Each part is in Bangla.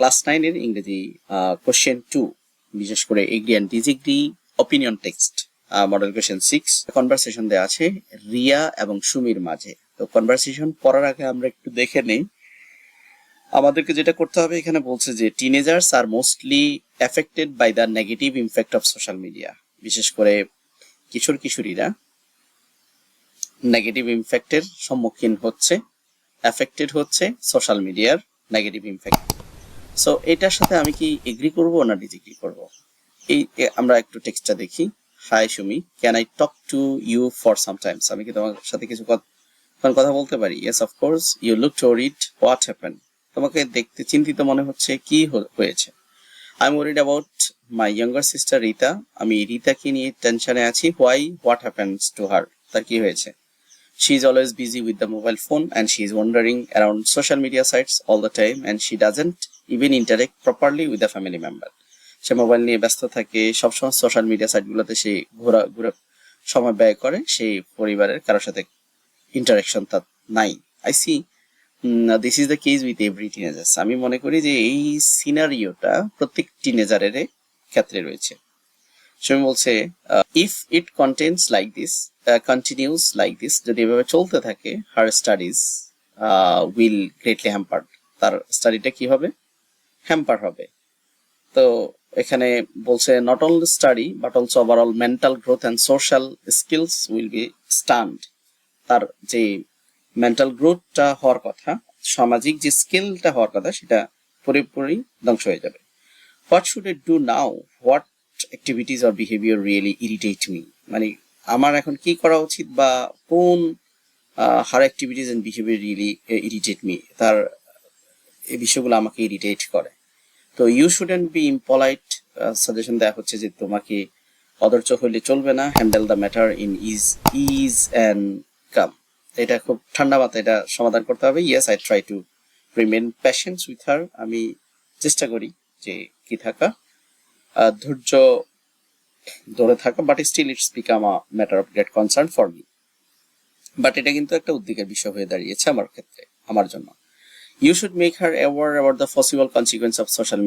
ক্লাস 9 এর ইংরেজি কোশ্চেন 2, বিশেষ করে agri and disagree opinion text model question 6 conversation দেওয়া আছে রিয়া এবং সুমির মাঝে। তো কনভারসেশন পড়ার আগে আমরা একটু দেখে নেই আমাদেরকে যেটা করতে হবে। এখানে বলছে যে teenagers are mostly affected by the negative impact of social media. বিশেষ করে কিশোর কিশোরীরা নেগেটিভ ইমপ্যাক্টের সম্মুখীন হচ্ছে, এফেক্টেড হচ্ছে সোশ্যাল মিডিয়ার নেগেটিভ ইমপ্যাক্ট। সো এটার সাথে আমি কি এগ্রি করব না ডিসএগ্রি করব? আমরা একটু টেক্সটটা দেখি। Hi Sumi, can I talk to you for sometimes? আমি কি তোমার সাথে কিছু কথা বলতে পারি? Yes of course, you look worried, what happen? তোমাকে দেখতে চিন্তিত মনে হচ্ছে, কি হয়েছে? I am worried about my younger sister Rita. আমি রিতাকে নিয়ে টেনশনে আছি। Why? What happens to her? তার কি হয়েছে? She is always busy with the mobile phone and she is wandering around social media sites all the time and she doesn't even interact properly with the family member. Say mobile নিয়ে ব্যস্ত থাকে, সবসময় সোশ্যাল মিডিয়া সাইটগুলোতে সে ঘোরা সময় ব্যয় করে, সেই পরিবারের কারোর সাথে ইন্টারাকশন তার নাই। I C this is the case with every teenagers. আমি মনে করি যে এই সিনারিওটা প্রত্যেক টিনেজারের ক্ষেত্রে রয়েছে। সে বলছে if it contents like this continuous like this, যদি এভাবে চলতে থাকে, her studies will greatly hampered, তার স্টাডিটা কি হবে? হ্যাম্পার হবে। তো এখানে বলছে not only study but also overall mental growth and social skills will be stand. তার যে মেন্টাল গ্রোথটা হওয়ার কথা, সামাজিক যে স্কিলটা হওয়ার কথা, সেটা পুরোপুরি ধ্বংস হয়ে যাবে। What should it do now? What activities or behaviour really irritate me? মানে আমার এখন কি করা উচিত, বা কোন her activities and behaviour really irritate me, তার এই বিষয়গুলো আমাকে ইরিটেট করে। তো you shouldn't be impolite, suggestion দেওয়া হচ্ছে যে তোমাকে অধৈর্য হইলে চলবে না। Handle the matter in ease and calm. এটা খুব ঠান্ডা মাথায় এটা সমাধান করতে হবে। Yes, I try to remain patience with her. আমি চেষ্টা করি যে কি থাকা, ধৈর্য ধরে থাকা, but still it's become a matter of great concern for me. But এটা কিন্তু একটা উদ্বেগের বিষয় হয়ে দাঁড়িয়েছে আমার ক্ষেত্রে, আমার জন্য। You should make her aware about the possible consequence of social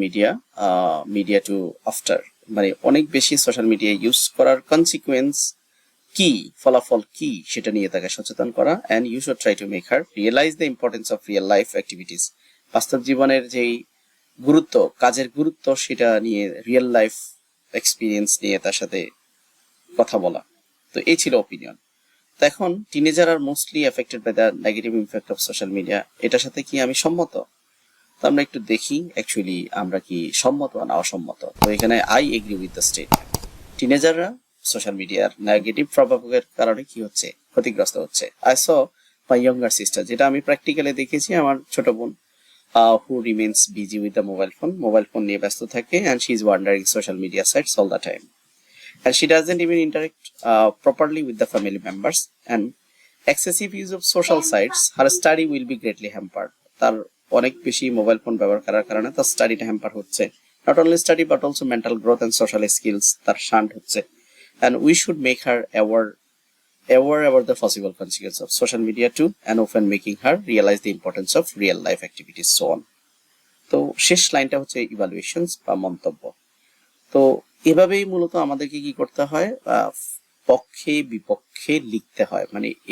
media to after. মানে অনেক বেশি সোশ্যাল মিডিয়া ইউজ করার কনসিকুয়েন্স কি, ফলাফল কি, সেটা নিয়ে তাকে সচেতন করা। And you should try to make her realise the importance of real life activities. বাস্তব জীবনের যেই গুরুত্ব, কাজের গুরুত্ব, সেটা নিয়ে রিয়েল লাইফ এক্সপিরিয়েন্স নিয়ে তার সাথে কথা বলা। তো এই ছিল অপিনিয়ন। তো এখন teenager are mostly affected by the negative impact of social media, এটার সাথে কি আমি সম্মত? তো আমরা একটু দেখি অ্যাকচুয়ালি আমরা কি সম্মত না অসম্মত। তো এখানে I agree with the statement. টিনেজাররা সোশ্যাল মিডিয়ার নেগেটিভ প্রভাবের কারণে কি হচ্ছে? ক্ষতিগ্রস্ত হচ্ছে। I saw my younger sister, যেটা আমি প্র্যাকটিক্যালি দেখেছি, আমার ছোট বোন who remains busy with the mobile phone নিয়ে ব্যস্ত থাকে, and she is wandering social media sites all the time, and she doesn't even interact properly with the family members, and excessive use of social sites, her study will be greatly hampered. তার অনেক বেশি মোবাইল ফোন ব্যবহার করার কারণে তার স্টাডিটা হ্যাম্পার হচ্ছে। Not only study but also mental growth and social skills তার শান্ট হচ্ছে। and we should make her aware about the possible consequences of social media too, and often making her realize the importance of real life activities, so on. তো শেষ লাইনটা হচ্ছে ইভালুয়েশনস বা মন্তব্য। তো এভাবেই মূলত আমাদেরকে কি করতে হয়, পক্ষে বিপক্ষে লিখতে হয়। মানে